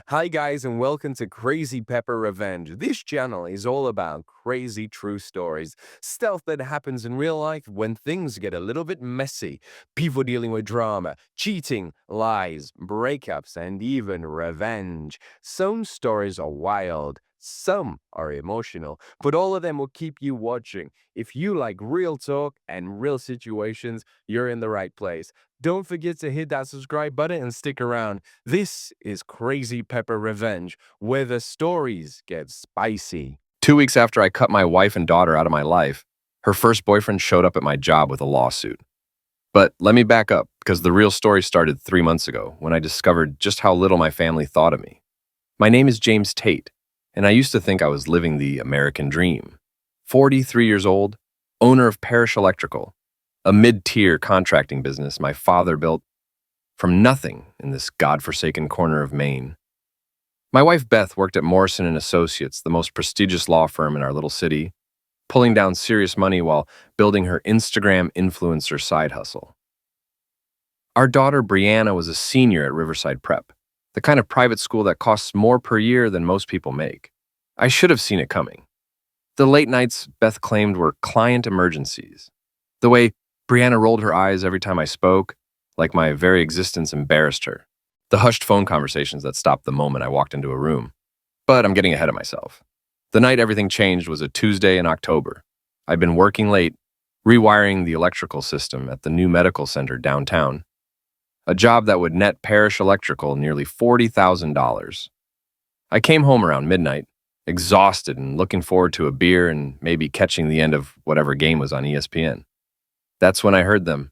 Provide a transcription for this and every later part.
Hi guys and welcome to Crazy Pepper Revenge. This channel is all about crazy true stories, stuff that happens in real life when things get a little bit messy, people dealing with drama, cheating, lies, breakups, and even revenge. Some stories are wild, some are emotional, but all of them will keep you watching. If you like real talk and real situations, you're in the right place. Don't forget to hit that subscribe button and stick around. This is Crazy Pepper Revenge, where the stories get spicy. 2 weeks after I cut my wife and daughter out of my life, her first boyfriend showed up at my job with a lawsuit. But let me back up, because the real story started 3 months ago when I discovered just how little my family thought of me. My name is James Tate, and I used to think I was living the American dream. 43 years old, owner of Parish Electrical, a mid-tier contracting business my father built from nothing in this godforsaken corner of Maine. My wife Beth worked at Morrison & Associates, the most prestigious law firm in our little city, pulling down serious money while building her Instagram influencer side hustle. Our daughter Brianna was a senior at Riverside Prep, the kind of private school that costs more per year than most people make. I should have seen it coming. The late nights Beth claimed were client emergencies. The way Brianna rolled her eyes every time I spoke, like my very existence embarrassed her. The hushed phone conversations that stopped the moment I walked into a room. But I'm getting ahead of myself. The night everything changed was a Tuesday in October. I'd been working late, rewiring the electrical system at the new medical center downtown, a job that would net Parish Electrical nearly $40,000. I came home around midnight, exhausted and looking forward to a beer and maybe catching the end of whatever game was on ESPN. That's when I heard them.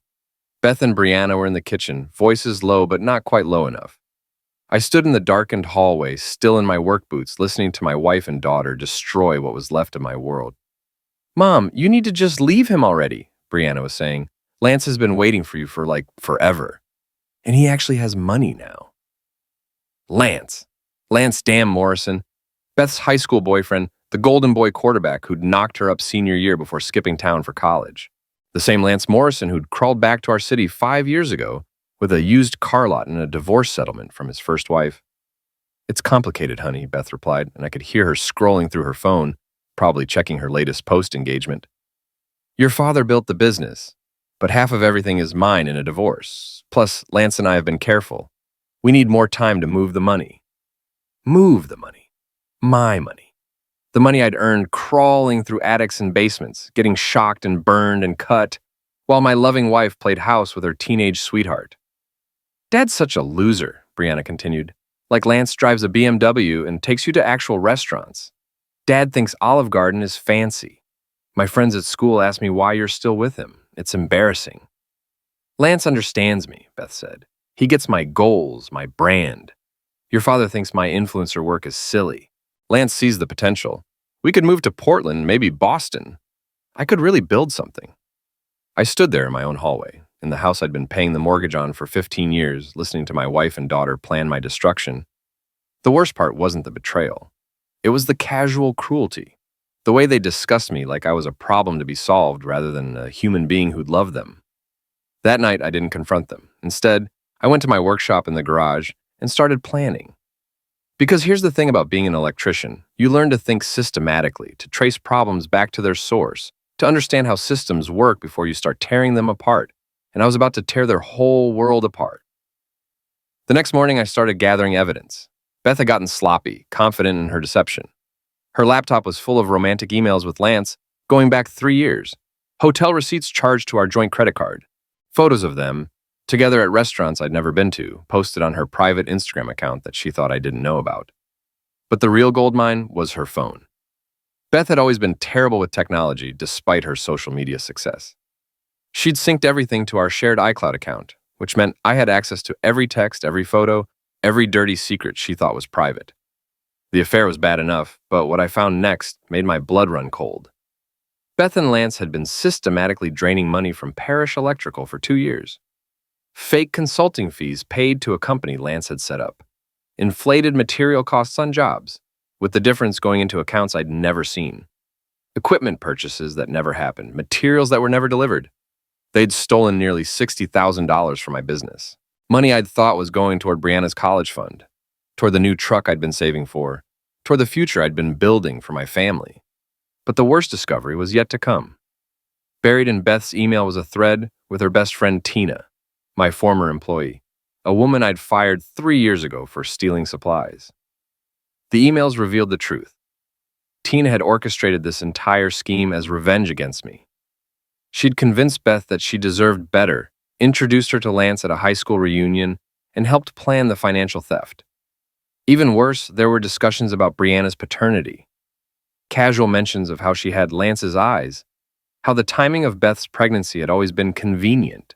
Beth and Brianna were in the kitchen, voices low but not quite low enough. I stood in the darkened hallway, still in my work boots, listening to my wife and daughter destroy what was left of my world. "Mom, you need to just leave him already," Brianna was saying. "Lance has been waiting for you for forever. And he actually has money now." Lance damn Morrison. Beth's high school boyfriend, the golden boy quarterback who'd knocked her up senior year before skipping town for college. The same Lance Morrison who'd crawled back to our city 5 years ago with a used car lot and a divorce settlement from his first wife. "It's complicated, honey," Beth replied, and I could hear her scrolling through her phone, probably checking her latest post engagement. "Your father built the business, but half of everything is mine in a divorce. Plus, Lance and I have been careful. We need more time to move the money." Move the money. My money. The money I'd earned crawling through attics and basements, getting shocked and burned and cut, while my loving wife played house with her teenage sweetheart. "Dad's such a loser," Brianna continued. "Like Lance drives a BMW and takes you to actual restaurants. Dad thinks Olive Garden is fancy. My friends at school ask me why you're still with him. It's embarrassing." "Lance understands me," Beth said. "He gets my goals, my brand. Your father thinks my influencer work is silly. Lance sees the potential. We could move to Portland, maybe Boston. I could really build something." I stood there in my own hallway, in the house I'd been paying the mortgage on for 15 years, listening to my wife and daughter plan my destruction. The worst part wasn't the betrayal. It was the casual cruelty. The way they discussed me like I was a problem to be solved rather than a human being who'd love them. That night, I didn't confront them. Instead, I went to my workshop in the garage and started planning. Because here's the thing about being an electrician. You learn to think systematically, to trace problems back to their source, to understand how systems work before you start tearing them apart. And I was about to tear their whole world apart. The next morning, I started gathering evidence. Beth had gotten sloppy, confident in her deception. Her laptop was full of romantic emails with Lance, going back 3 years. Hotel receipts charged to our joint credit card. Photos of them, together at restaurants I'd never been to, posted on her private Instagram account that she thought I didn't know about. But the real goldmine was her phone. Beth had always been terrible with technology despite her social media success. She'd synced everything to our shared iCloud account, which meant I had access to every text, every photo, every dirty secret she thought was private. The affair was bad enough, but what I found next made my blood run cold. Beth and Lance had been systematically draining money from Parish Electrical for 2 years. Fake consulting fees paid to a company Lance had set up. Inflated material costs on jobs, with the difference going into accounts I'd never seen. Equipment purchases that never happened, materials that were never delivered. They'd stolen nearly $60,000 from my business. Money I'd thought was going toward Brianna's college fund. toward the new truck I'd been saving for, toward the future I'd been building for my family. But the worst discovery was yet to come. Buried in Beth's email was a thread with her best friend Tina, my former employee, a woman I'd fired 3 years ago for stealing supplies. The emails revealed the truth. Tina had orchestrated this entire scheme as revenge against me. She'd convinced Beth that she deserved better, introduced her to Lance at a high school reunion, and helped plan the financial theft. Even worse, there were discussions about Brianna's paternity. Casual mentions of how she had Lance's eyes, how the timing of Beth's pregnancy had always been convenient.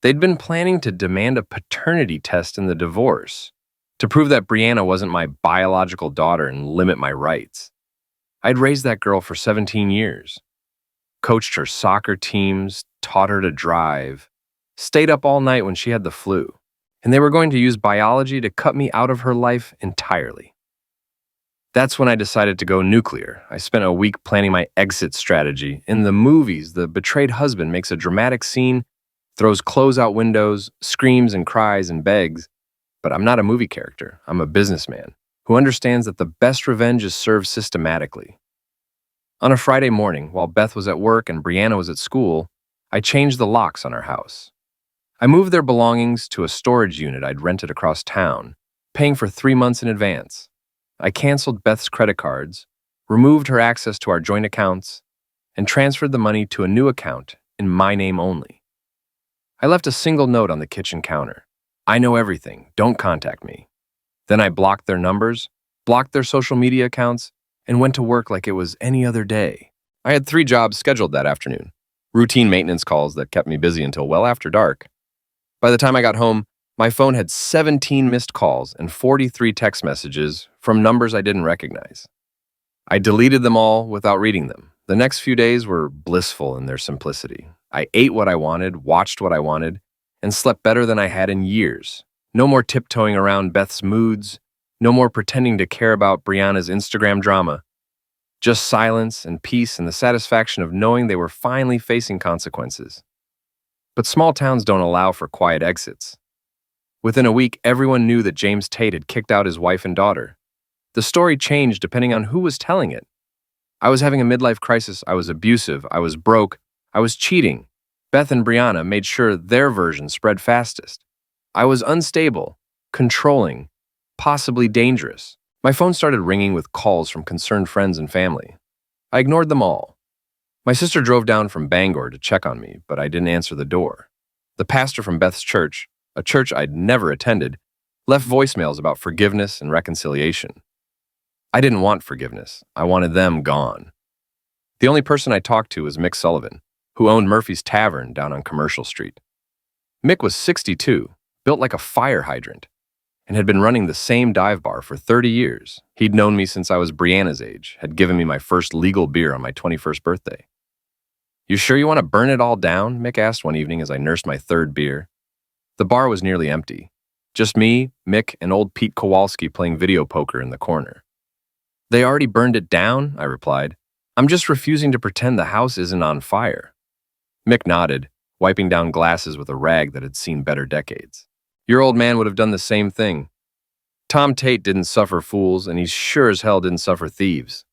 They'd been planning to demand a paternity test in the divorce, to prove that Brianna wasn't my biological daughter and limit my rights. I'd raised that girl for 17 years, coached her soccer teams, taught her to drive, stayed up all night when she had the flu, and they were going to use biology to cut me out of her life entirely. That's when I decided to go nuclear. I spent a week planning my exit strategy. In the movies, the betrayed husband makes a dramatic scene, throws clothes out windows, screams and cries and begs. But I'm not a movie character. I'm a businessman who understands that the best revenge is served systematically. On a Friday morning, while Beth was at work and Brianna was at school, I changed the locks on our house. I moved their belongings to a storage unit I'd rented across town, paying for 3 months in advance. I canceled Beth's credit cards, removed her access to our joint accounts, and transferred the money to a new account in my name only. I left a single note on the kitchen counter. I know everything. Don't contact me. Then I blocked their numbers, blocked their social media accounts, and went to work like it was any other day. I had 3 jobs scheduled that afternoon, routine maintenance calls that kept me busy until well after dark. By the time I got home, my phone had 17 missed calls and 43 text messages from numbers I didn't recognize. I deleted them all without reading them. The next few days were blissful in their simplicity. I ate what I wanted, watched what I wanted, and slept better than I had in years. No more tiptoeing around Beth's moods, no more pretending to care about Brianna's Instagram drama. Just silence and peace and the satisfaction of knowing they were finally facing consequences. But small towns don't allow for quiet exits. Within a week, everyone knew that James Tate had kicked out his wife and daughter. The story changed depending on who was telling it. I was having a midlife crisis, I was abusive, I was broke, I was cheating. Beth and Brianna made sure their version spread fastest. I was unstable, controlling, possibly dangerous. My phone started ringing with calls from concerned friends and family. I ignored them all. My sister drove down from Bangor to check on me, but I didn't answer the door. The pastor from Beth's church, a church I'd never attended, left voicemails about forgiveness and reconciliation. I didn't want forgiveness. I wanted them gone. The only person I talked to was Mick Sullivan, who owned Murphy's Tavern down on Commercial Street. Mick was 62, built like a fire hydrant, and had been running the same dive bar for 30 years. He'd known me since I was Brianna's age, had given me my first legal beer on my 21st birthday. "You sure you want to burn it all down?" Mick asked one evening as I nursed my 3rd beer. The bar was nearly empty. Just me, Mick, and old Pete Kowalski playing video poker in the corner. "They already burned it down," I replied. "I'm just refusing to pretend the house isn't on fire." Mick nodded, wiping down glasses with a rag that had seen better decades. "Your old man would have done the same thing. Tom Tate didn't suffer fools, and he sure as hell didn't suffer thieves."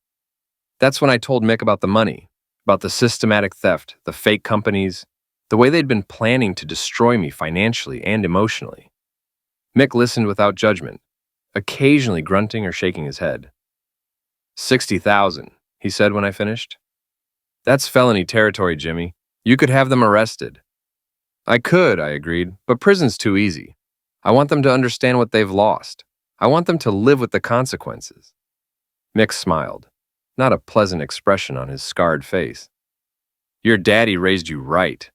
That's when I told Mick about the money, about the systematic theft, the fake companies, the way they'd been planning to destroy me financially and emotionally. Mick listened without judgment, occasionally grunting or shaking his head. "$60,000, he said when I finished. "That's felony territory, Jimmy. You could have them arrested." "I could," I agreed, "but prison's too easy. I want them to understand what they've lost. I want them to live with the consequences." Mick smiled, not a pleasant expression on his scarred face. "Your daddy raised you right.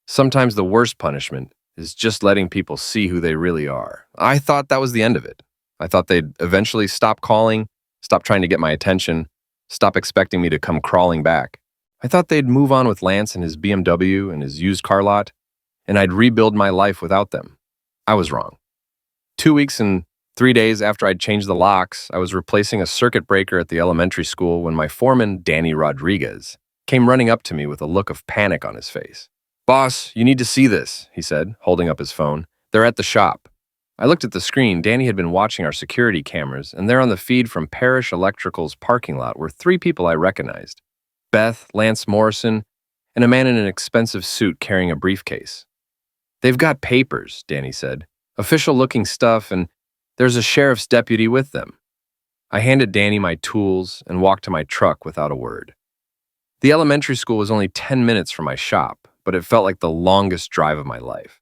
Sometimes the worst punishment is just letting people see who they really are." I thought that was the end of it. I thought they'd eventually stop calling, stop trying to get my attention, stop expecting me to come crawling back. I thought they'd move on with Lance and his BMW and his used car lot, and I'd rebuild my life without them. I was wrong. 2 weeks and 3 days after I'd changed the locks, I was replacing a circuit breaker at the elementary school when my foreman, Danny Rodriguez, came running up to me with a look of panic on his face. "Boss, you need to see this," he said, holding up his phone. "They're at the shop." I looked at the screen. Danny had been watching our security cameras, and there on the feed from Parish Electrical's parking lot were three people I recognized: Beth, Lance Morrison, and a man in an expensive suit carrying a briefcase. "They've got papers," Danny said. "Official-looking stuff, and there's a sheriff's deputy with them." I handed Danny my tools and walked to my truck without a word. The elementary school was only 10 minutes from my shop, but it felt like the longest drive of my life.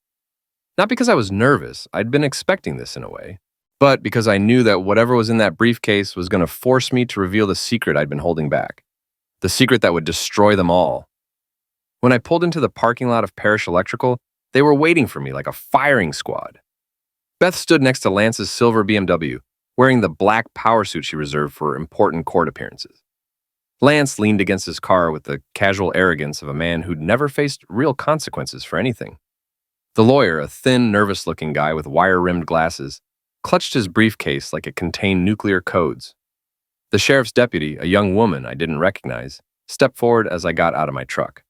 Not because I was nervous, I'd been expecting this in a way, but because I knew that whatever was in that briefcase was going to force me to reveal the secret I'd been holding back, the secret that would destroy them all. When I pulled into the parking lot of Parish Electrical, they were waiting for me like a firing squad. Beth stood next to Lance's silver BMW, wearing the black power suit she reserved for important court appearances. Lance leaned against his car with the casual arrogance of a man who'd never faced real consequences for anything. The lawyer, a thin, nervous-looking guy with wire-rimmed glasses, clutched his briefcase like it contained nuclear codes. The sheriff's deputy, a young woman I didn't recognize, stepped forward as I got out of my truck.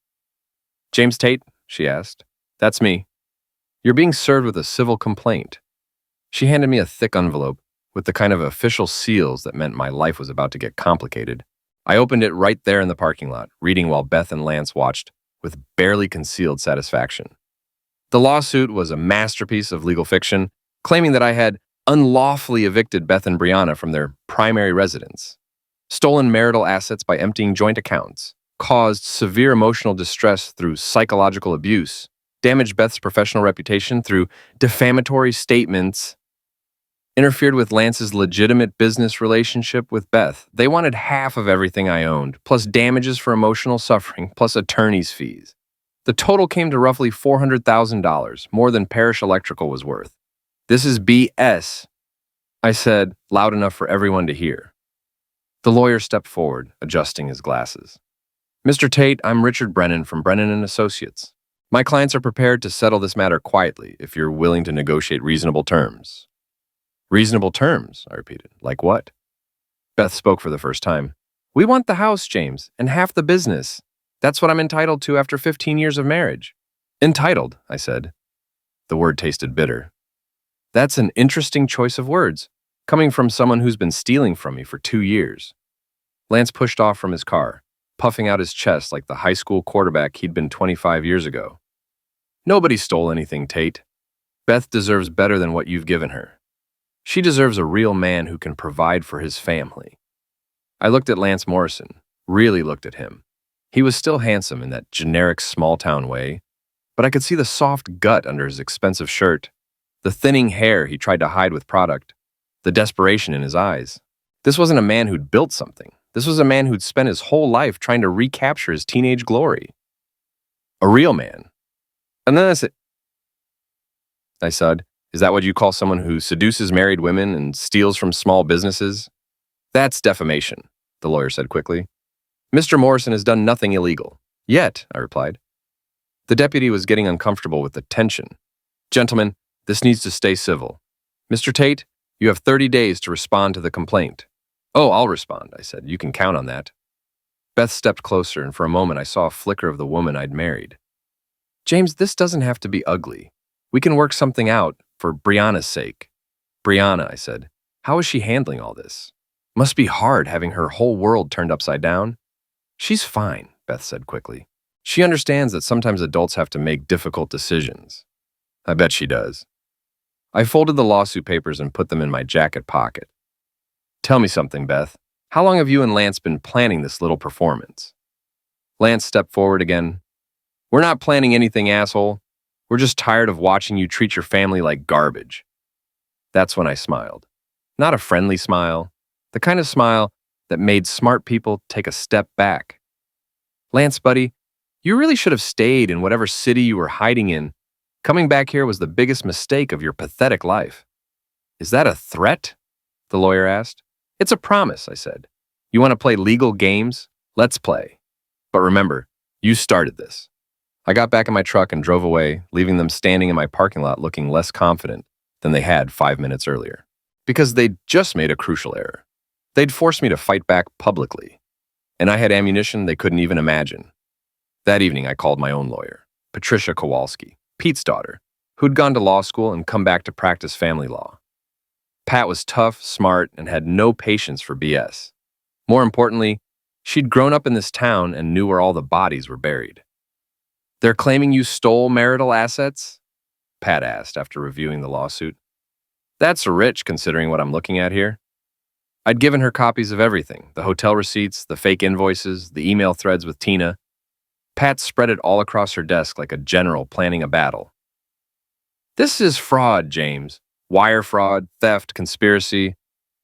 "James Tate?" she asked. "That's me. You're being served with a civil complaint." She handed me a thick envelope with the kind of official seals that meant my life was about to get complicated. I opened it right there in the parking lot, reading while Beth and Lance watched with barely concealed satisfaction. The lawsuit was a masterpiece of legal fiction, claiming that I had unlawfully evicted Beth and Brianna from their primary residence, stolen marital assets by emptying joint accounts, caused severe emotional distress through psychological abuse, damaged Beth's professional reputation through defamatory statements, interfered with Lance's legitimate business relationship with Beth. They wanted half of everything I owned, plus damages for emotional suffering, plus attorney's fees. The total came to roughly $400,000, more than Parish Electrical was worth. "This is BS," I said, loud enough for everyone to hear. The lawyer stepped forward, adjusting his glasses. "Mr. Tate, I'm Richard Brennan from Brennan & Associates. My clients are prepared to settle this matter quietly if you're willing to negotiate reasonable terms." "Reasonable terms?" I repeated. "Like what?" Beth spoke for the first time. "We want the house, James, and half the business. That's what I'm entitled to after 15 years of marriage." "Entitled," I said. The word tasted bitter. That's an interesting choice of words, coming from someone who's been stealing from me for 2 years. Lance pushed off from his car, puffing out his chest like the high school quarterback he'd been 25 years ago. "Nobody stole anything, Tate. Beth deserves better than what you've given her. She deserves a real man who can provide for his family." I looked at Lance Morrison, really looked at him. He was still handsome in that generic small-town way, but I could see the soft gut under his expensive shirt, the thinning hair he tried to hide with product, the desperation in his eyes. This wasn't a man who'd built something. This was a man who'd spent his whole life trying to recapture his teenage glory. A real man. And then I said, "Is that what you call someone who seduces married women and steals from small businesses?" "That's defamation," the lawyer said quickly. "Mr. Morrison has done nothing illegal." "Yet," I replied. The deputy was getting uncomfortable with the tension. "Gentlemen, this needs to stay civil. Mr. Tate, you have 30 days to respond to the complaint." "Oh, I'll respond," I said. "You can count on that." Beth stepped closer, and for a moment I saw a flicker of the woman I'd married. "James, this doesn't have to be ugly. We can work something out for Brianna's sake." "Brianna," I said. "How is she handling all this? Must be hard having her whole world turned upside down." "She's fine," Beth said quickly. "She understands that sometimes adults have to make difficult decisions." "I bet she does." I folded the lawsuit papers and put them in my jacket pocket. "Tell me something, Beth. How long have you and Lance been planning this little performance?" Lance stepped forward again. "We're not planning anything, asshole. We're just tired of watching you treat your family like garbage." That's when I smiled. Not a friendly smile, the kind of smile that made smart people take a step back. "Lance, buddy, you really should have stayed in whatever city you were hiding in. Coming back here was the biggest mistake of your pathetic life." "Is that a threat?" the lawyer asked. "It's a promise," I said. "You want to play legal games? Let's play. But remember, you started this." I got back in my truck and drove away, leaving them standing in my parking lot looking less confident than they had 5 minutes earlier. Because they'd just made a crucial error. They'd forced me to fight back publicly, and I had ammunition they couldn't even imagine. That evening, I called my own lawyer, Patricia Kowalski, Pete's daughter. who'd gone to law school and come back to practice family law. Pat was tough, smart, and had no patience for BS. More importantly, she'd grown up in this town and knew where all the bodies were buried. "They're claiming you stole marital assets?" Pat asked after reviewing the lawsuit. "That's rich considering what I'm looking at here." I'd given her copies of everything, the hotel receipts, the fake invoices, the email threads with Tina. Pat spread it all across her desk like a general planning a battle. "This is fraud, James. Wire fraud, theft, conspiracy.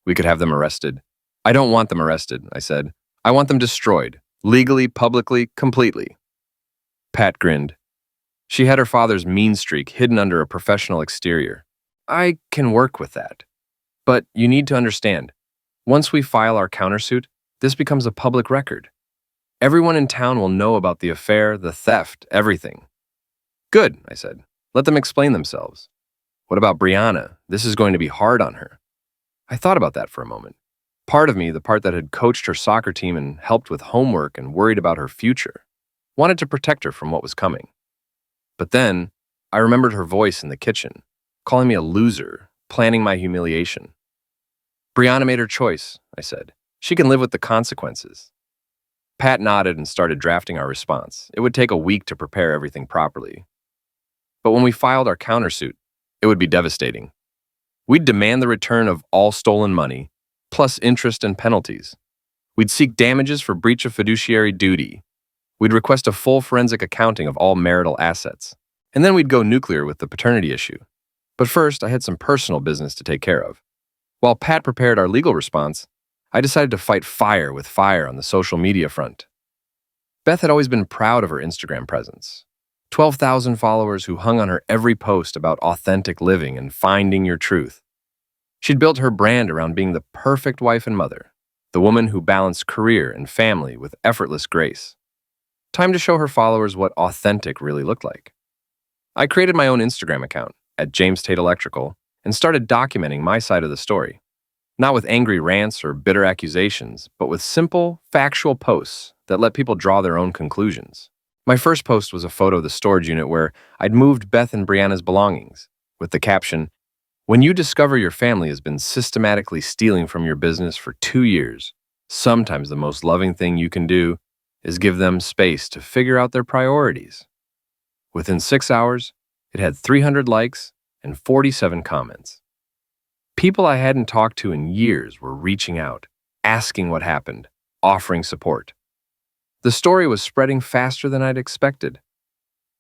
We could have them arrested." "I don't want them arrested," I said. "I want them destroyed. Legally, publicly, completely." Pat grinned. She had her father's mean streak hidden under a professional exterior. "I can work with that. But you need to understand, once we file our countersuit, this becomes a public record. Everyone in town will know about the affair, the theft, everything." "Good," I said. "Let them explain themselves." "What about Brianna? This is going to be hard on her." I thought about that for a moment. Part of me, the part that had coached her soccer team and helped with homework and worried about her future, wanted to protect her from what was coming. But then, I remembered her voice in the kitchen, calling me a loser, planning my humiliation. "Brianna made her choice," I said. "She can live with the consequences." Pat nodded and started drafting our response. It would take a week to prepare everything properly. But when we filed our countersuit, it would be devastating. We'd demand the return of all stolen money, plus interest and penalties. We'd seek damages for breach of fiduciary duty. We'd request a full forensic accounting of all marital assets. And then we'd go nuclear with the paternity issue. But first, I had some personal business to take care of. While Pat prepared our legal response, I decided to fight fire with fire on the social media front. Beth had always been proud of her Instagram presence. 12,000 followers who hung on her every post about authentic living and finding your truth. She'd built her brand around being the perfect wife and mother, the woman who balanced career and family with effortless grace. Time to show her followers what authentic really looked like. I created my own Instagram account at James Tate Electrical and started documenting my side of the story. Not with angry rants or bitter accusations, but with simple, factual posts that let people draw their own conclusions. My first post was a photo of the storage unit where I'd moved Beth and Brianna's belongings, with the caption, "When you discover your family has been systematically stealing from your business for 2 years, sometimes the most loving thing you can do is give them space to figure out their priorities." Within 6 hours, it had 300 likes and 47 comments. People I hadn't talked to in years were reaching out, asking what happened, offering support. The story was spreading faster than I'd expected.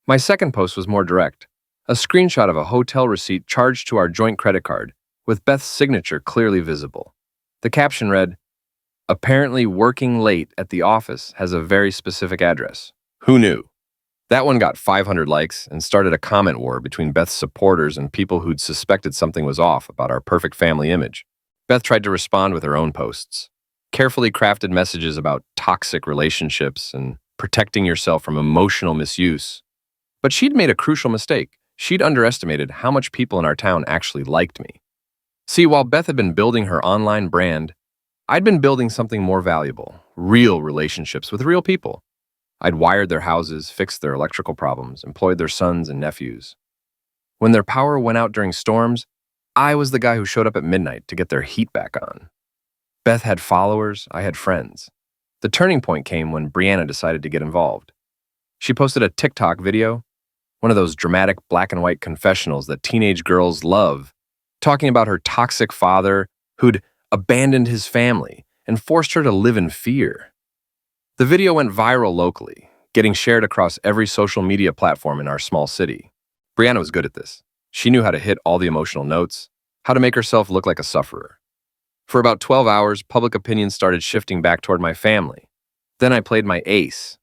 My second post was more direct, a screenshot of a hotel receipt charged to our joint credit card, with Beth's signature clearly visible. The caption read, "Apparently working late at the office has a very specific address. Who knew?" That one got 500 likes and started a comment war between Beth's supporters and people who'd suspected something was off about our perfect family image. Beth tried to respond with her own posts, carefully crafted messages about toxic relationships and protecting yourself from emotional misuse. But she'd made a crucial mistake. She'd underestimated how much people in our town actually liked me. See, while Beth had been building her online brand, I'd been building something more valuable, real relationships with real people. I'd wired their houses, fixed their electrical problems, employed their sons and nephews. When their power went out during storms, I was the guy who showed up at midnight to get their heat back on. Beth had followers, I had friends. The turning point came when Brianna decided to get involved. She posted a TikTok video, one of those dramatic black and white confessionals that teenage girls love, talking about her toxic father who'd abandoned his family and forced her to live in fear. The video went viral locally, getting shared across every social media platform in our small city. Brianna was good at this. She knew how to hit all the emotional notes, how to make herself look like a sufferer. For about 12 hours, public opinion started shifting back toward my family. Then I played my ace.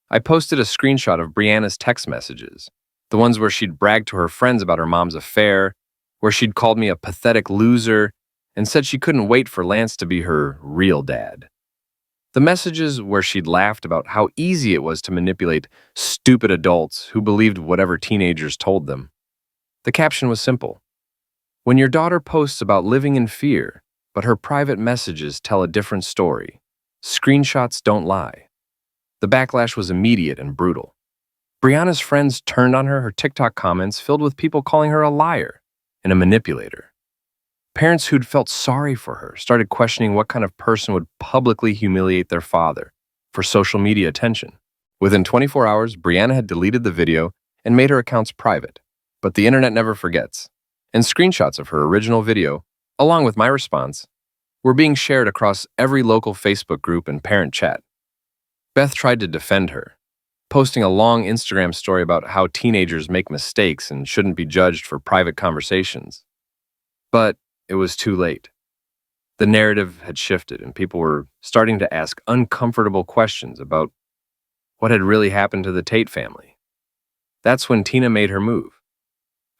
I posted a screenshot of Brianna's text messages, the ones where she'd bragged to her friends about her mom's affair, where she'd called me a pathetic loser, and said she couldn't wait for Lance to be her real dad. The messages where she'd laughed about how easy it was to manipulate stupid adults who believed whatever teenagers told them. The caption was simple. When your daughter posts about living in fear, but her private messages tell a different story, screenshots don't lie. The backlash was immediate and brutal. Brianna's friends turned on her TikTok comments filled with people calling her a liar and a manipulator. Parents who'd felt sorry for her started questioning what kind of person would publicly humiliate their father for social media attention. Within 24 hours, Brianna had deleted the video and made her accounts private. But the internet never forgets, and screenshots of her original video, along with my response, were being shared across every local Facebook group and parent chat. Beth tried to defend her, posting a long Instagram story about how teenagers make mistakes and shouldn't be judged for private conversations. But it was too late. The narrative had shifted, and people were starting to ask uncomfortable questions about what had really happened to the Tate family. That's when Tina made her move.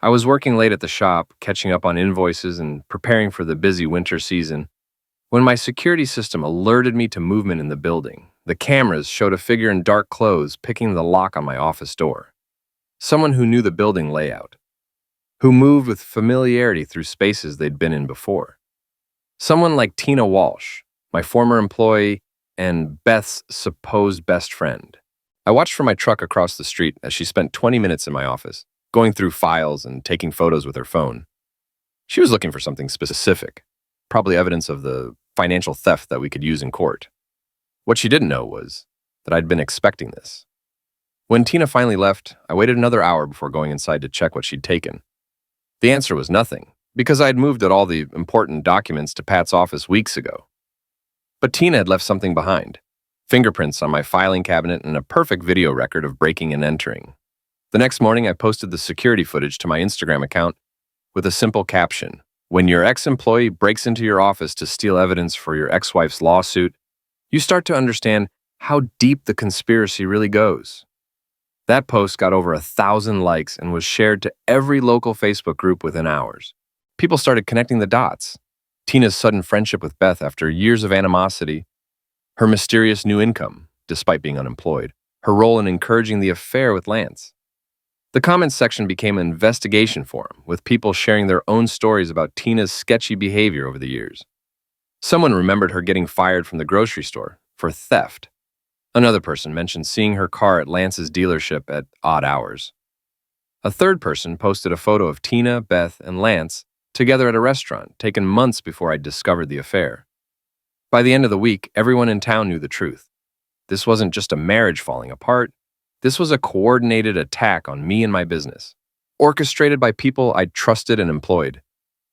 I was working late at the shop, catching up on invoices and preparing for the busy winter season, when my security system alerted me to movement in the building. The cameras showed a figure in dark clothes picking the lock on my office door. Someone who knew the building layout, who moved with familiarity through spaces they'd been in before. Someone like Tina Walsh, my former employee and Beth's supposed best friend. I watched from my truck across the street as she spent 20 minutes in my office, going through files and taking photos with her phone. She was looking for something specific, probably evidence of the financial theft that we could use in court. What she didn't know was that I'd been expecting this. When Tina finally left, I waited another hour before going inside to check what she'd taken. The answer was nothing, because I had moved all the important documents to Pat's office weeks ago. But Tina had left something behind: fingerprints on my filing cabinet and a perfect video record of breaking and entering. The next morning, I posted the security footage to my Instagram account with a simple caption: "When your ex-employee breaks into your office to steal evidence for your ex-wife's lawsuit, you start to understand how deep the conspiracy really goes." That post got over 1,000 likes and was shared to every local Facebook group within hours. People started connecting the dots. Tina's sudden friendship with Beth after years of animosity, her mysterious new income, despite being unemployed, her role in encouraging the affair with Lance. The comments section became an investigation forum, with people sharing their own stories about Tina's sketchy behavior over the years. Someone remembered her getting fired from the grocery store for theft. Another person mentioned seeing her car at Lance's dealership at odd hours. A third person posted a photo of Tina, Beth, and Lance together at a restaurant, taken months before I discovered the affair. By the end of the week, everyone in town knew the truth. This wasn't just a marriage falling apart. This was a coordinated attack on me and my business, orchestrated by people I'd trusted and employed.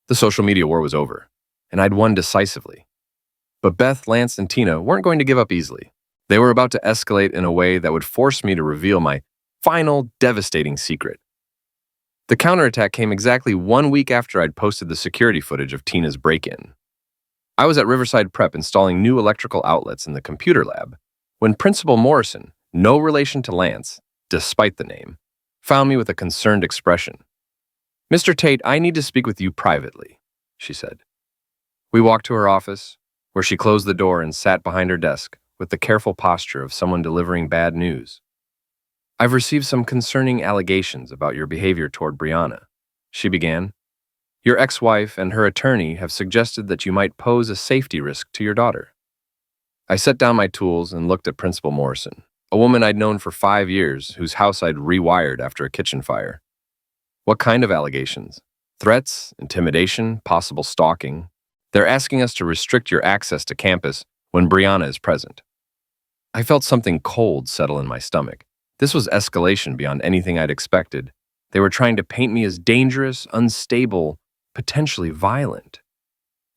The social media war was over, and I'd won decisively. But Beth, Lance, and Tina weren't going to give up easily. They were about to escalate in a way that would force me to reveal my final, devastating secret. The counterattack came exactly 1 week after I'd posted the security footage of Tina's break-in. I was at Riverside Prep installing new electrical outlets in the computer lab when Principal Morrison, no relation to Lance, despite the name, found me with a concerned expression. "Mr. Tate, I need to speak with you privately," she said. We walked to her office, where she closed the door and sat behind her desk with the careful posture of someone delivering bad news. "I've received some concerning allegations about your behavior toward Brianna," she began. "Your ex-wife and her attorney have suggested that you might pose a safety risk to your daughter." I set down my tools and looked at Principal Morrison, a woman I'd known for 5 years, whose house I'd rewired after a kitchen fire. "What kind of allegations? Threats, intimidation, possible stalking? They're asking us to restrict your access to campus when Brianna is present." I felt something cold settle in my stomach. This was escalation beyond anything I'd expected. They were trying to paint me as dangerous, unstable, potentially violent.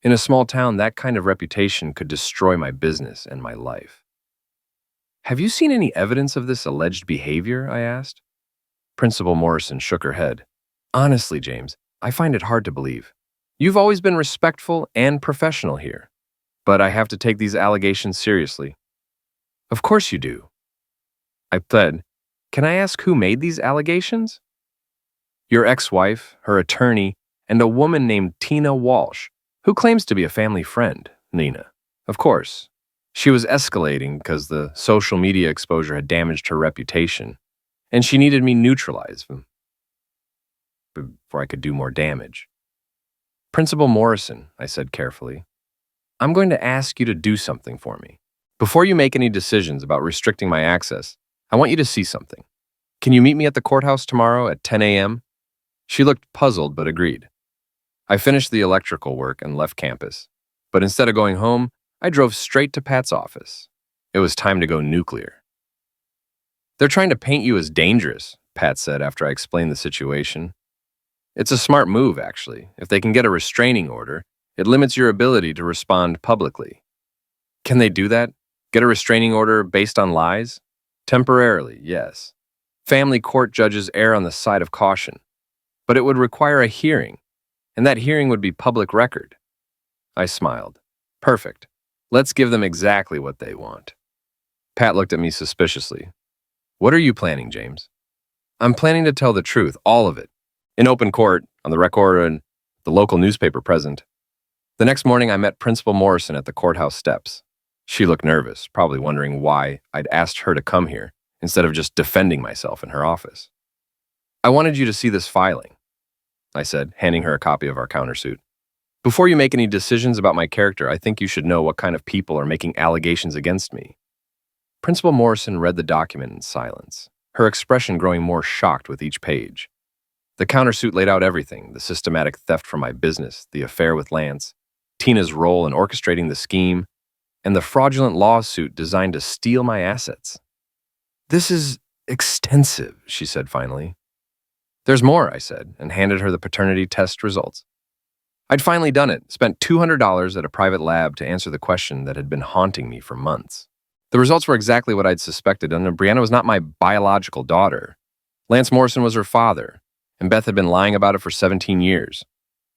In a small town, that kind of reputation could destroy my business and my life. "Have you seen any evidence of this alleged behavior?" I asked. Principal Morrison shook her head. "Honestly, James, I find it hard to believe. You've always been respectful and professional here, but I have to take these allegations seriously." "Of course you do." I pled. "Can I ask who made these allegations?" "Your ex-wife, her attorney, and a woman named Tina Walsh, who claims to be a family friend, Nina. Of course, she was escalating because the social media exposure had damaged her reputation, and she needed me neutralized before I could do more damage." "Principal Morrison," I said carefully, "I'm going to ask you to do something for me. Before you make any decisions about restricting my access, I want you to see something. Can you meet me at the courthouse tomorrow at 10 a.m.? She looked puzzled but agreed. I finished the electrical work and left campus. But instead of going home, I drove straight to Pat's office. It was time to go nuclear. They're trying to paint you as dangerous, Pat said after I explained the situation. It's a smart move, actually. If they can get a restraining order, it limits your ability to respond publicly. Can they do that? Get a restraining order based on lies? Temporarily, yes. Family court judges err on the side of caution. But it would require a hearing, and that hearing would be public record. I smiled. Perfect. Let's give them exactly what they want. Pat looked at me suspiciously. What are you planning, James? I'm planning to tell the truth, all of it. In open court, on the record, and the local newspaper present. The next morning, I met Principal Morrison at the courthouse steps. She looked nervous, probably wondering why I'd asked her to come here instead of just defending myself in her office. I wanted you to see this filing, I said, handing her a copy of our countersuit. Before you make any decisions about my character, I think you should know what kind of people are making allegations against me. Principal Morrison read the document in silence, her expression growing more shocked with each page. The countersuit laid out everything: the systematic theft from my business, the affair with Lance, Tina's role in orchestrating the scheme, and the fraudulent lawsuit designed to steal my assets. This is extensive, she said finally. There's more, I said, and handed her the paternity test results. I'd finally done it, spent $200 at a private lab to answer the question that had been haunting me for months. The results were exactly what I'd suspected, and Brianna was not my biological daughter. Lance Morrison was her father, and Beth had been lying about it for 17 years.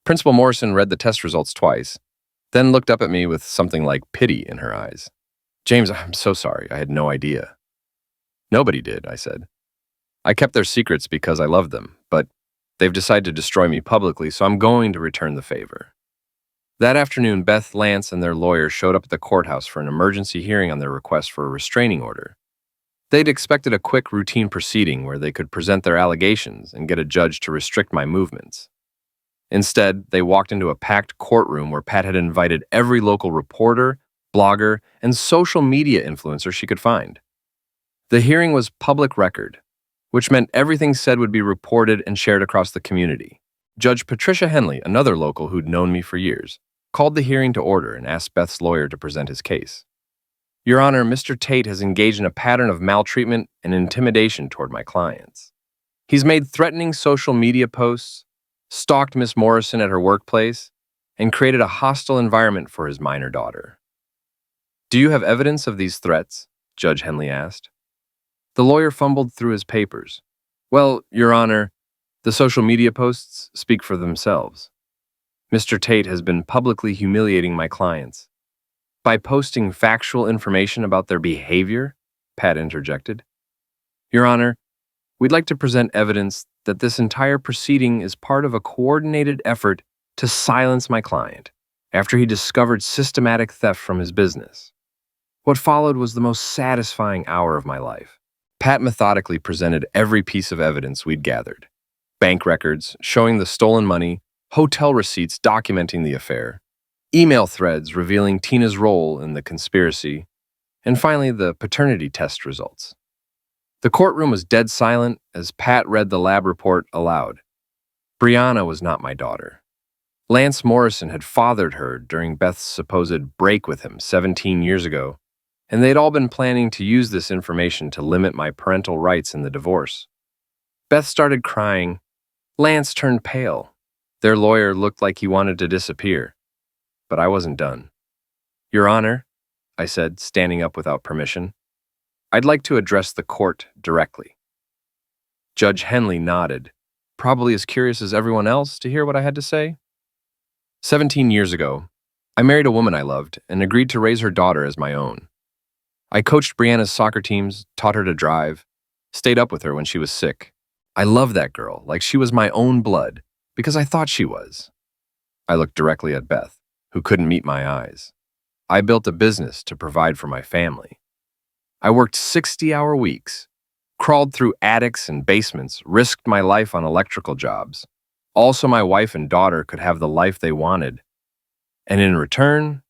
Principal Morrison read the test results twice, then looked up at me with something like pity in her eyes. James, I'm so sorry. I had no idea. Nobody did, I said. I kept their secrets because I loved them, but they've decided to destroy me publicly, so I'm going to return the favor. That afternoon, Beth, Lance, and their lawyer showed up at the courthouse for an emergency hearing on their request for a restraining order. They'd expected a quick, routine proceeding where they could present their allegations and get a judge to restrict my movements. Instead, they walked into a packed courtroom where Pat had invited every local reporter, blogger, and social media influencer she could find. The hearing was public record, which meant everything said would be reported and shared across the community. Judge Patricia Henley, another local who'd known me for years, called the hearing to order and asked Beth's lawyer to present his case. Your Honor, Mr. Tate has engaged in a pattern of maltreatment and intimidation toward my clients. He's made threatening social media posts, stalked Miss Morrison at her workplace, and created a hostile environment for his minor daughter. Do you have evidence of these threats? Judge Henley asked. The lawyer fumbled through his papers. Well, Your Honor, the social media posts speak for themselves. Mr. Tate has been publicly humiliating my clients. By posting factual information about their behavior, Pat interjected. Your Honor, we'd like to present evidence that this entire proceeding is part of a coordinated effort to silence my client after he discovered systematic theft from his business. What followed was the most satisfying hour of my life. Pat methodically presented every piece of evidence we'd gathered. Bank records showing the stolen money, hotel receipts documenting the affair, email threads revealing Tina's role in the conspiracy, and finally the paternity test results. The courtroom was dead silent as Pat read the lab report aloud. Brianna was not my daughter. Lance Morrison had fathered her during Beth's supposed break with him 17 years ago, and they'd all been planning to use this information to limit my parental rights in the divorce. Beth started crying. Lance turned pale. Their lawyer looked like he wanted to disappear. But I wasn't done. Your Honor, I said, standing up without permission, I'd like to address the court directly. Judge Henley nodded, probably as curious as everyone else to hear what I had to say. 17 years ago, I married a woman I loved and agreed to raise her daughter as my own. I coached Brianna's soccer teams, taught her to drive, stayed up with her when she was sick. I loved that girl like she was my own blood because I thought she was. I looked directly at Beth, who couldn't meet my eyes. I built a business to provide for my family. I worked 60-hour weeks, crawled through attics and basements, risked my life on electrical jobs. Also, my wife and daughter could have the life they wanted. And in return,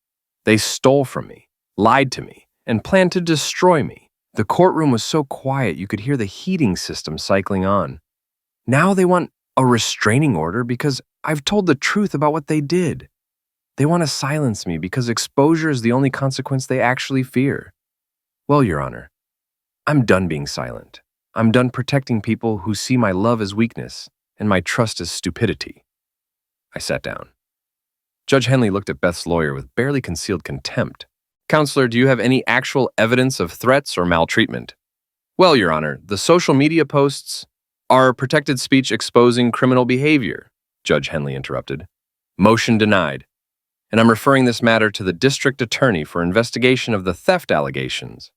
they stole from me, lied to me, and planned to destroy me. The courtroom was so quiet you could hear the heating system cycling on. Now they want a restraining order because I've told the truth about what they did. They want to silence me because exposure is the only consequence they actually fear. Well, Your Honor, I'm done being silent. I'm done protecting people who see my love as weakness and my trust as stupidity. I sat down. Judge Henley looked at Beth's lawyer with barely concealed contempt. Counselor, do you have any actual evidence of threats or maltreatment? Well, Your Honor, the social media posts are protected speech exposing criminal behavior, Judge Henley interrupted. Motion denied. And I'm referring this matter to the district attorney for investigation of the theft allegations.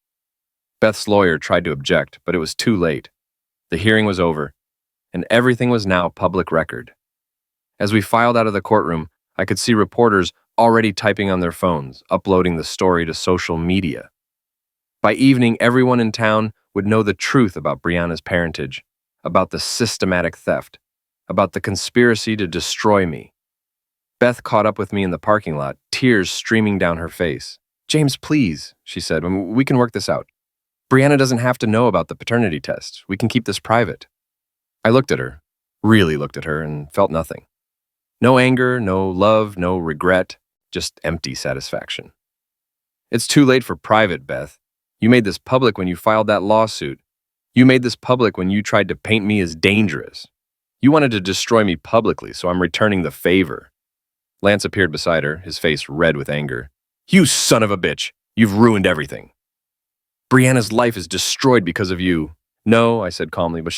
Beth's lawyer tried to object, but it was too late. The hearing was over, and everything was now public record. As we filed out of the courtroom, I could see reporters already typing on their phones, uploading the story to social media. By evening, everyone in town would know the truth about Brianna's parentage, about the systematic theft, about the conspiracy to destroy me. Beth caught up with me in the parking lot, tears streaming down her face. James, please, she said, we can work this out. Brianna doesn't have to know about the paternity test. We can keep this private. I looked at her, really looked at her, and felt nothing. No anger, no love, no regret, just empty satisfaction. It's too late for private, Beth. You made this public when you filed that lawsuit. You made this public when you tried to paint me as dangerous. You wanted to destroy me publicly, so I'm returning the favor. Lance appeared beside her, his face red with anger. You son of a bitch! You've ruined everything. Brianna's life is destroyed because of you. No, I said calmly, but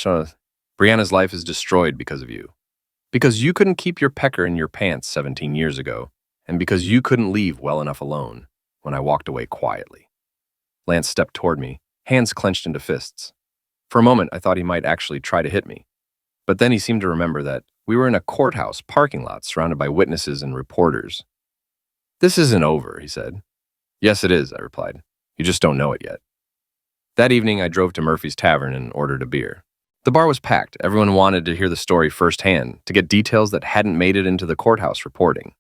Brianna's life is destroyed because of you. Because you couldn't keep your pecker in your pants 17 years ago, and because you couldn't leave well enough alone when I walked away quietly. Lance stepped toward me, hands clenched into fists. For a moment, I thought he might actually try to hit me. But then he seemed to remember that we were in a courthouse parking lot surrounded by witnesses and reporters. This isn't over, he said. Yes, it is, I replied. You just don't know it yet. That evening, I drove to Murphy's Tavern and ordered a beer. The bar was packed. Everyone wanted to hear the story firsthand, to get details that hadn't made it into the courthouse reporting.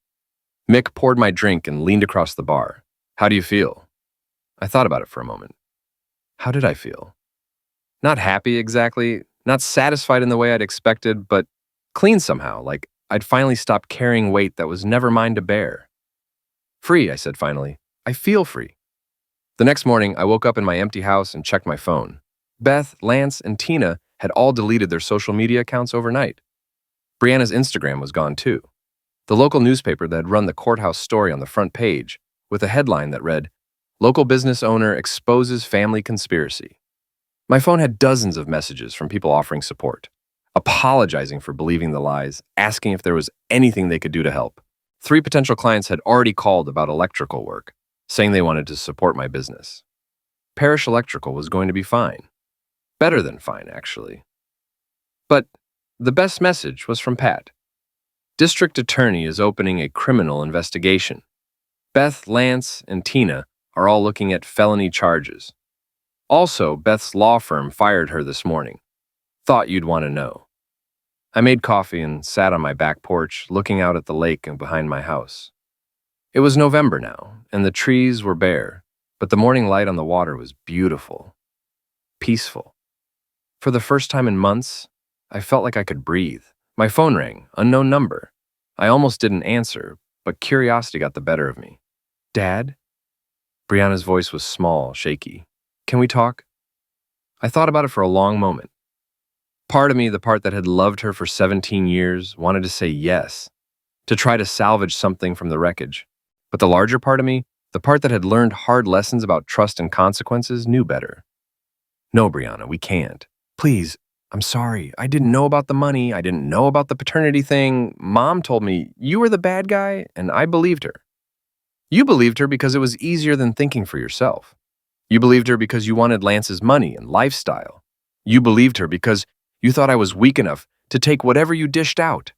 Mick poured my drink and leaned across the bar. How do you feel? I thought about it for a moment. How did I feel? Not happy exactly, not satisfied in the way I'd expected, but clean somehow, like I'd finally stopped carrying weight that was never mine to bear. Free, I said finally. I feel free. The next morning, I woke up in my empty house and checked my phone. Beth, Lance, and Tina had all deleted their social media accounts overnight. Brianna's Instagram was gone too. The local newspaper that had run the courthouse story on the front page, with a headline that read, Local business owner exposes family conspiracy. My phone had dozens of messages from people offering support, apologizing for believing the lies, asking if there was anything they could do to help. 3 potential clients had already called about electrical work, saying they wanted to support my business. Parish Electrical was going to be fine. Better than fine, actually. But the best message was from Pat. District Attorney is opening a criminal investigation. Beth, Lance, and Tina are all looking at felony charges. Also, Beth's law firm fired her this morning. Thought you'd want to know. I made coffee and sat on my back porch, looking out at the lake and behind my house. It was November now, and the trees were bare, but the morning light on the water was beautiful, peaceful. For the first time in months, I felt like I could breathe. My phone rang, unknown number. I almost didn't answer, but curiosity got the better of me. Dad? Brianna's voice was small, shaky. Can we talk? I thought about it for a long moment. Part of me, the part that had loved her for 17 years, wanted to say yes, to try to salvage something from the wreckage. But the larger part of me, the part that had learned hard lessons about trust and consequences, knew better. No, Brianna, we can't. Please, I'm sorry. I didn't know about the money. I didn't know about the paternity thing. Mom told me you were the bad guy, and I believed her. You believed her because it was easier than thinking for yourself. You believed her because you wanted Lance's money and lifestyle. You believed her because you thought I was weak enough to take whatever you dished out.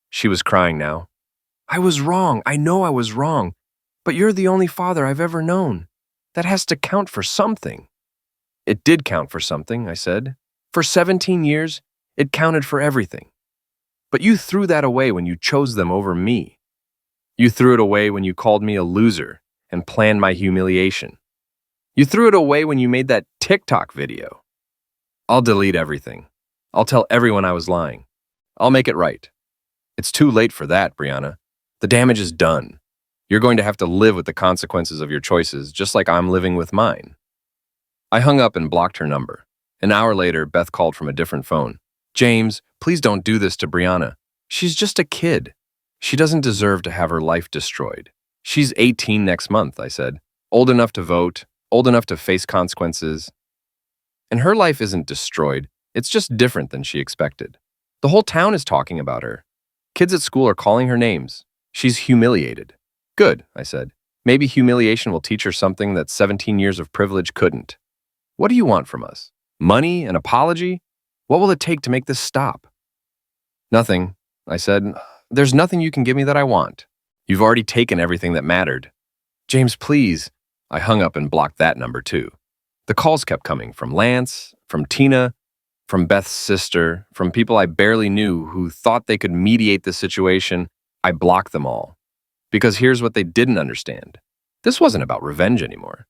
She was crying now. I was wrong. I know I was wrong. But you're the only father I've ever known. That has to count for something. It did count for something, I said. For 17 years, it counted for everything. But you threw that away when you chose them over me. You threw it away when you called me a loser and planned my humiliation. You threw it away when you made that TikTok video. I'll delete everything. I'll tell everyone I was lying. I'll make it right. It's too late for that, Brianna. The damage is done. You're going to have to live with the consequences of your choices, just like I'm living with mine. I hung up and blocked her number. An hour later, Beth called from a different phone. James, please don't do this to Brianna. She's just a kid. She doesn't deserve to have her life destroyed. She's 18 next month, I said. Old enough to vote, old enough to face consequences. And her life isn't destroyed. It's just different than she expected. The whole town is talking about her. Kids at school are calling her names. She's humiliated. Good, I said. Maybe humiliation will teach her something that 17 years of privilege couldn't. What do you want from us? Money? An apology? What will it take to make this stop? Nothing, I said. There's nothing you can give me that I want. You've already taken everything that mattered. James, please. I hung up and blocked that number too. The calls kept coming from Lance, from Tina, from Beth's sister, from people I barely knew who thought they could mediate the situation. I blocked them all. Because here's what they didn't understand. This wasn't about revenge anymore.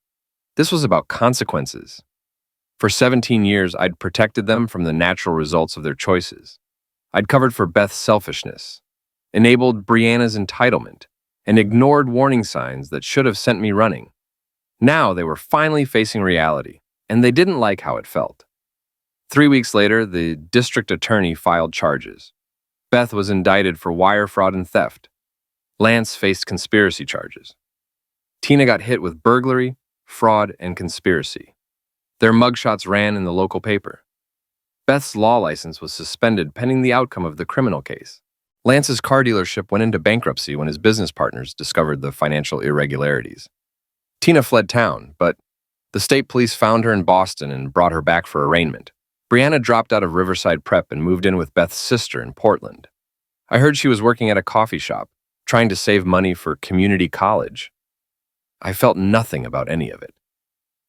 This was about consequences. For 17 years, I'd protected them from the natural results of their choices. I'd covered for Beth's selfishness, enabled Brianna's entitlement, and ignored warning signs that should have sent me running. Now they were finally facing reality, and they didn't like how it felt. 3 weeks later, the district attorney filed charges. Beth was indicted for wire fraud and theft. Lance faced conspiracy charges. Tina got hit with burglary, fraud, and conspiracy. Their mugshots ran in the local paper. Beth's law license was suspended pending the outcome of the criminal case. Lance's car dealership went into bankruptcy when his business partners discovered the financial irregularities. Tina fled town, but the state police found her in Boston and brought her back for arraignment. Brianna dropped out of Riverside Prep and moved in with Beth's sister in Portland. I heard she was working at a coffee shop, trying to save money for community college. I felt nothing about any of it.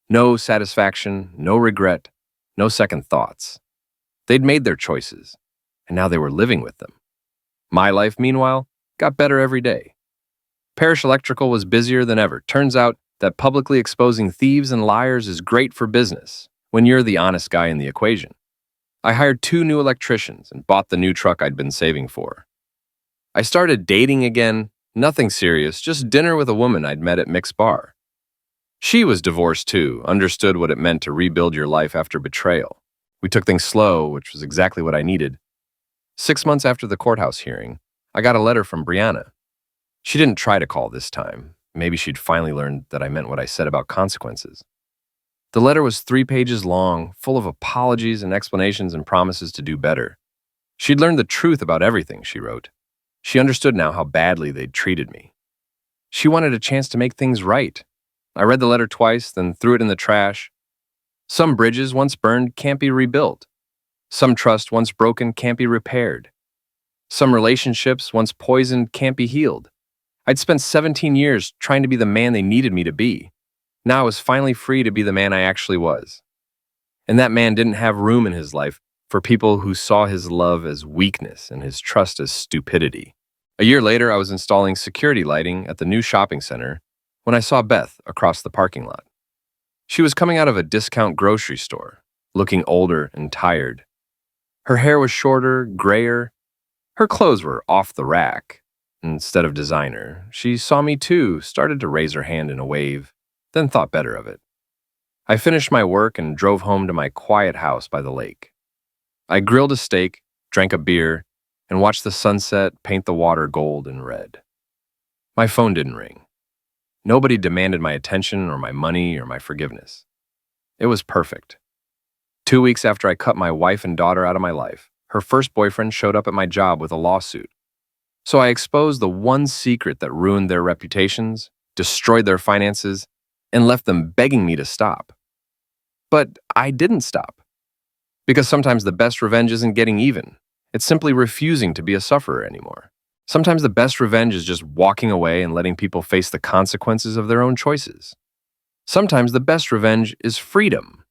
No satisfaction, no regret, no second thoughts. They'd made their choices, and now they were living with them. My life, meanwhile, got better every day. Parish Electrical was busier than ever. Turns out that publicly exposing thieves and liars is great for business when you're the honest guy in the equation. I hired 2 new electricians and bought the new truck I'd been saving for. I started dating again, nothing serious, just dinner with a woman I'd met at Mick's bar. She was divorced too, understood what it meant to rebuild your life after betrayal. We took things slow, which was exactly what I needed. 6 months after the courthouse hearing, I got a letter from Brianna. She didn't try to call this time. Maybe she'd finally learned that I meant what I said about consequences. The letter was 3 pages long, full of apologies and explanations and promises to do better. She'd learned the truth about everything, she wrote. She understood now how badly they'd treated me. She wanted a chance to make things right. I read the letter twice, then threw it in the trash. Some bridges once burned can't be rebuilt. Some trust once broken can't be repaired. Some relationships once poisoned can't be healed. I'd spent 17 years trying to be the man they needed me to be. Now I was finally free to be the man I actually was. And that man didn't have room in his life for people who saw his love as weakness and his trust as stupidity. A year later, I was installing security lighting at the new shopping center when I saw Beth across the parking lot. She was coming out of a discount grocery store, looking older and tired. Her hair was shorter, grayer. Her clothes were off the rack instead of designer. She saw me too, started to raise her hand in a wave, then thought better of it. I finished my work and drove home to my quiet house by the lake. I grilled a steak, drank a beer, and watched the sunset paint the water gold and red. My phone didn't ring. Nobody demanded my attention or my money or my forgiveness. It was perfect. 2 weeks after I cut my wife and daughter out of my life, her first boyfriend showed up at my job with a lawsuit. So I exposed the one secret that ruined their reputations, destroyed their finances, and left them begging me to stop. But I didn't stop. Because sometimes the best revenge isn't getting even. It's simply refusing to be a sufferer anymore. Sometimes the best revenge is just walking away and letting people face the consequences of their own choices. Sometimes the best revenge is freedom.